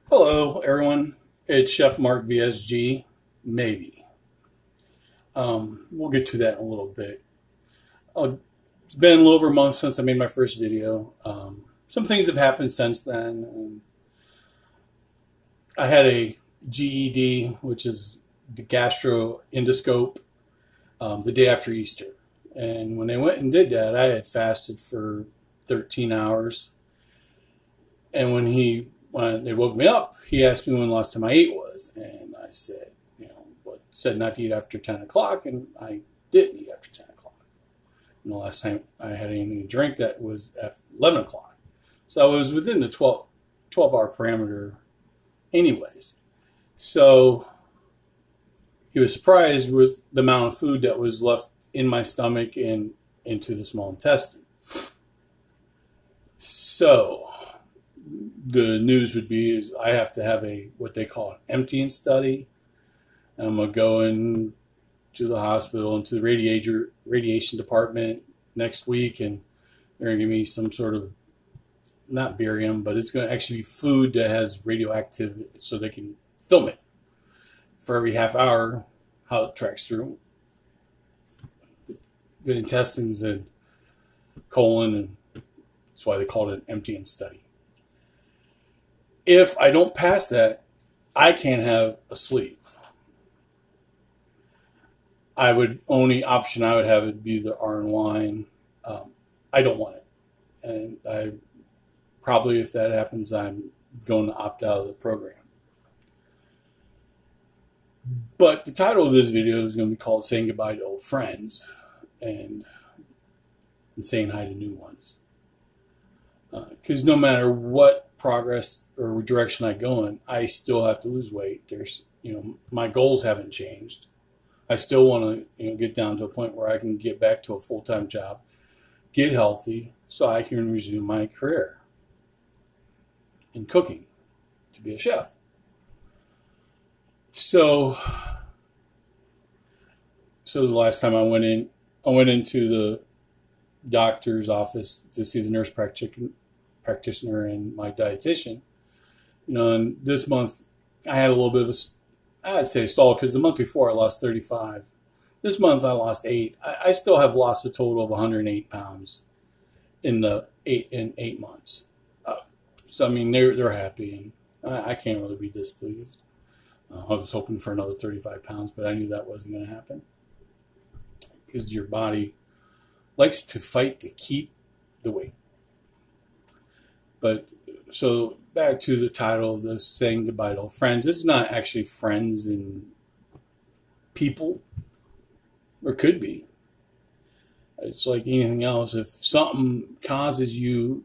Hello, everyone. It's Chef Mark VSG. Maybe. We'll get to that in a little bit. It's been a little over a month since I made my first video. Some things have happened since then. I had a GED, which is the gastro endoscope, the day after Easter. And when I went and did that, I had fasted for 13 hours. And when they woke me up, he asked me when the last time I ate was, and I said, said not to eat after 10 o'clock, and I didn't eat after 10 o'clock. And the last time I had anything to drink that was at 11 o'clock. So I was within the 12-hour parameter, anyways. So he was surprised with the amount of food that was left in my stomach and into the small intestine. So the news would be is I have to have a what they call an emptying study. I'm gonna go in to the hospital into the radiation department next week, and they're gonna give me some sort of not barium, but it's gonna actually be food that has radioactive, so they can film it for every half hour how it tracks through the intestines and colon, and that's why they call it an emptying study. If I don't pass that, I can't have a sleeve. I would only option I would have would be the RN wine. I don't want it, and I probably if that happens, I'm going to opt out of the program. But the title of this video is going to be called "Saying Goodbye to Old Friends" and saying hi to new ones. Because no matter what progress or direction I go in, I still have to lose weight. My goals haven't changed. I still want to, get down to a point where I can get back to a full-time job, get healthy, so I can resume my career in cooking, to be a chef. So the last time I went into the doctor's office to see the nurse practitioner and my dietitian. And this month I had a little bit of I'd say a stall because the month before I lost 35. This month I lost 8. I still have lost a total of 108 pounds in 8 months. So I mean they're happy, and I can't really be displeased. I was hoping for another 35 pounds, but I knew that wasn't going to happen because your body likes to fight to keep the weight. But so back to the title of this, saying goodbye to old friends. It's not actually friends and people, or could be. It's like anything else. If something causes you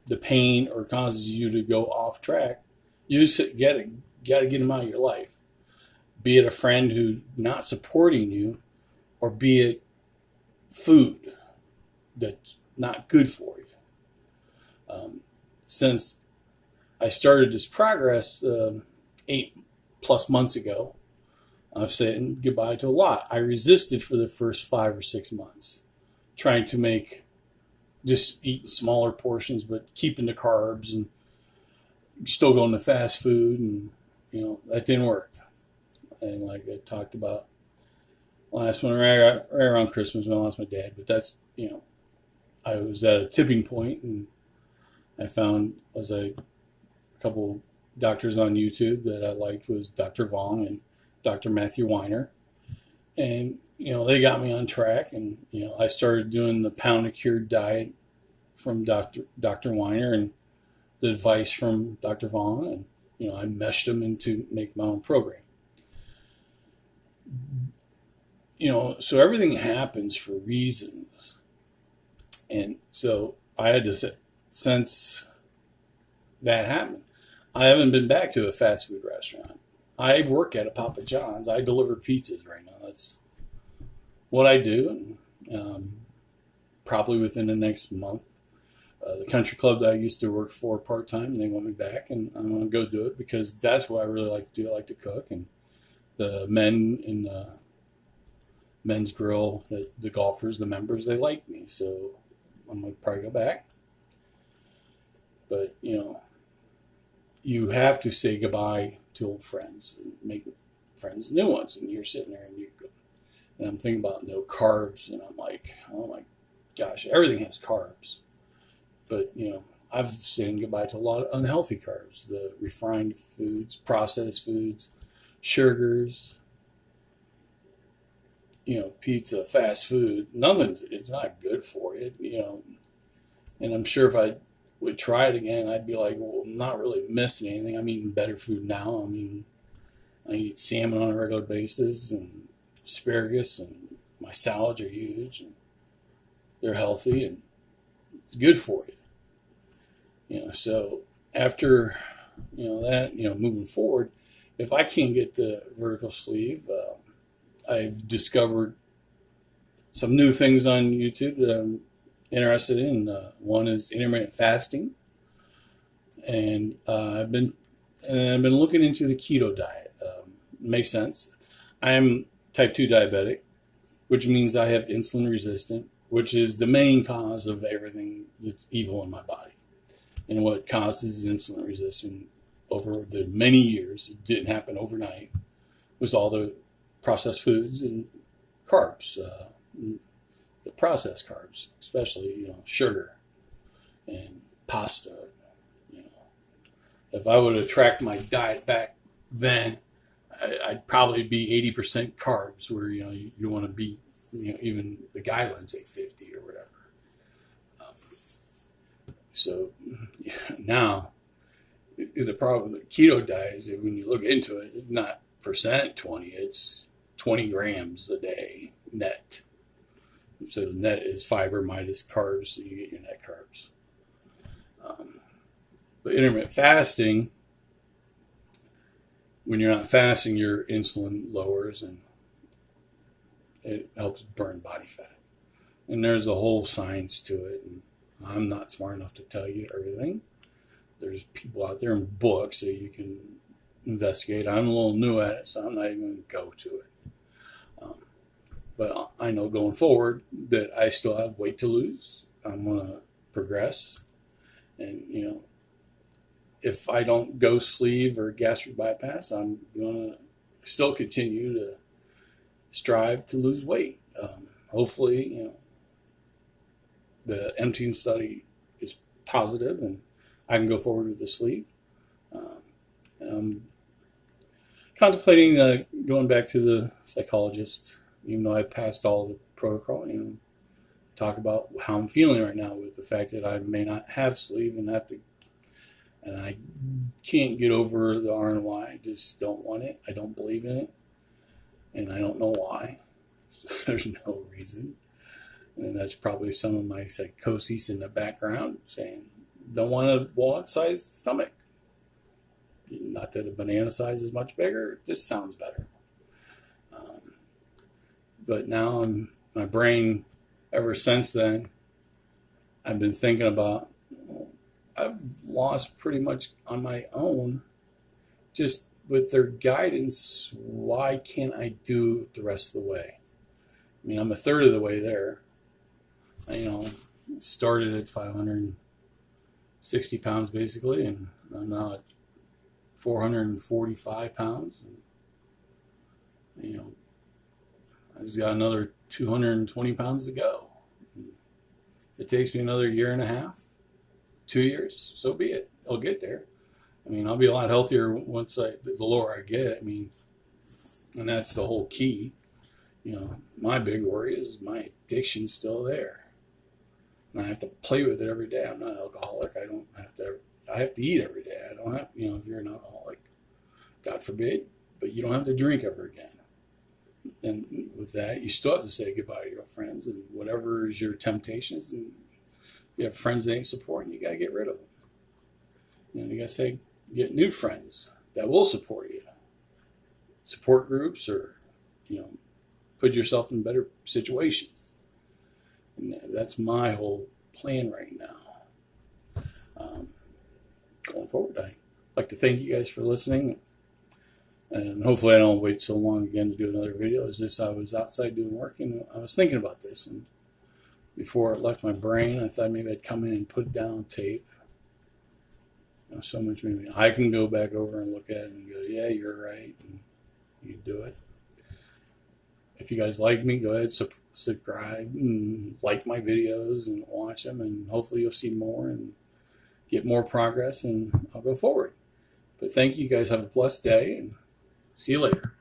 the pain or causes you to go off track, you just gotta get them out of your life. Be it a friend who's not supporting you, or be it food that's not good for you. Since I started this progress 8+ months ago, I've said goodbye to a lot. I resisted for the first 5 or 6 months, trying to make just eat smaller portions, but keeping the carbs and still going to fast food, and that didn't work. And like I talked about last one, right around Christmas when I lost my dad, but that's I was at a tipping point, and I found a couple doctors on YouTube that I liked was Dr. Vong and Dr. Matthew Weiner, and they got me on track, and I started doing the Pound of Cured diet from Dr. Weiner and the advice from Dr. Vong, and I meshed them into make my own program. So everything happens for reasons, and so I had to say, since that happened, I haven't been back to a fast food restaurant. I work at a Papa John's. I deliver pizzas right now. That's what I do. And, probably within the next month, the country club that I used to work for part time, they want me back, and I'm going to go do it because that's what I really like to do. I like to cook, and the men in the men's grill, the golfers, the members, they like me, so I'm going to probably go back. But you have to say goodbye to old friends and make friends, new ones. And you're sitting there and I'm thinking about no carbs, and I'm like, oh my gosh, everything has carbs. But, I've said goodbye to a lot of unhealthy carbs, the refined foods, processed foods, sugars, pizza, fast food. It's not good for you. And I'm sure if I would try it again, I'd be like, well, I'm not really missing anything. I'm eating better food now. I eat salmon on a regular basis and asparagus, and my salads are huge and they're healthy and it's good for you. So after, that, moving forward, if I can't get the vertical sleeve, I've discovered some new things on YouTube that I'm interested in. One is intermittent fasting, and I've been looking into the keto diet. Makes sense. I am type 2 diabetic, which means I have insulin resistant, which is the main cause of everything that's evil in my body. And what causes insulin resistance over the many years, it didn't happen overnight, was all the processed foods and carbs, the processed carbs, especially, sugar and pasta. If I would have tracked my diet back then, I'd probably be 80% carbs, where, you want to be, even the guidelines say 50 or whatever. So now the problem with the keto diet is that when you look into it, it's not percent 20, it's 20 grams a day net. So the net is fiber minus carbs, so you get your net carbs. But intermittent fasting, when you're not fasting, your insulin lowers and it helps burn body fat. And there's a whole science to it. And I'm not smart enough to tell you everything. There's people out there in books that you can investigate. I'm a little new at it, so I'm not even going to go to it. But I know going forward that I still have weight to lose. I'm going to progress. And, if I don't go sleeve or gastric bypass, I'm going to still continue to strive to lose weight. Hopefully, the emptying study is positive and I can go forward with the sleeve. I'm contemplating going back to the psychologist, even though I passed all the protocol, talk about how I'm feeling right now with the fact that I may not have sleeve and I can't get over the RNY. I just don't want it. I don't believe in it. And I don't know why. There's no reason. And that's probably some of my psychosis in the background saying, don't want a wallet-sized stomach. Not that a banana size is much bigger. It just sounds better. But now my brain, ever since then, I've been thinking about, I've lost pretty much on my own. Just with their guidance, why can't I do it the rest of the way? I'm a third of the way there. I started at 560 pounds basically, and I'm now at 445 pounds. And, I just got another 220 pounds to go. It takes me another year and a half, 2 years, so be it. I'll get there. I'll be a lot healthier the lower I get. And that's the whole key. My big worry is my addiction's still there. And I have to play with it every day. I'm not an alcoholic. I have to eat every day. I don't have, if you're an alcoholic, God forbid, but you don't have to drink ever again. And with that, you still have to say goodbye to your friends and whatever is your temptations. And you have friends that ain't supporting, you got to get rid of them. You got to get new friends that will support you. Support groups or, put yourself in better situations. And that's my whole plan right now. Going forward, I'd like to thank you guys for listening. And hopefully I don't wait so long again to do another video. It's just I was outside doing work and I was thinking about this. And before it left my brain, I thought maybe I'd come in and put it down on tape. So much maybe I can go back over and look at it and go, yeah, you're right, and you do it. If you guys like me, go ahead, subscribe and like my videos and watch them, and hopefully you'll see more and get more progress, and I'll go forward. But thank you guys. Have a blessed day, and see you later.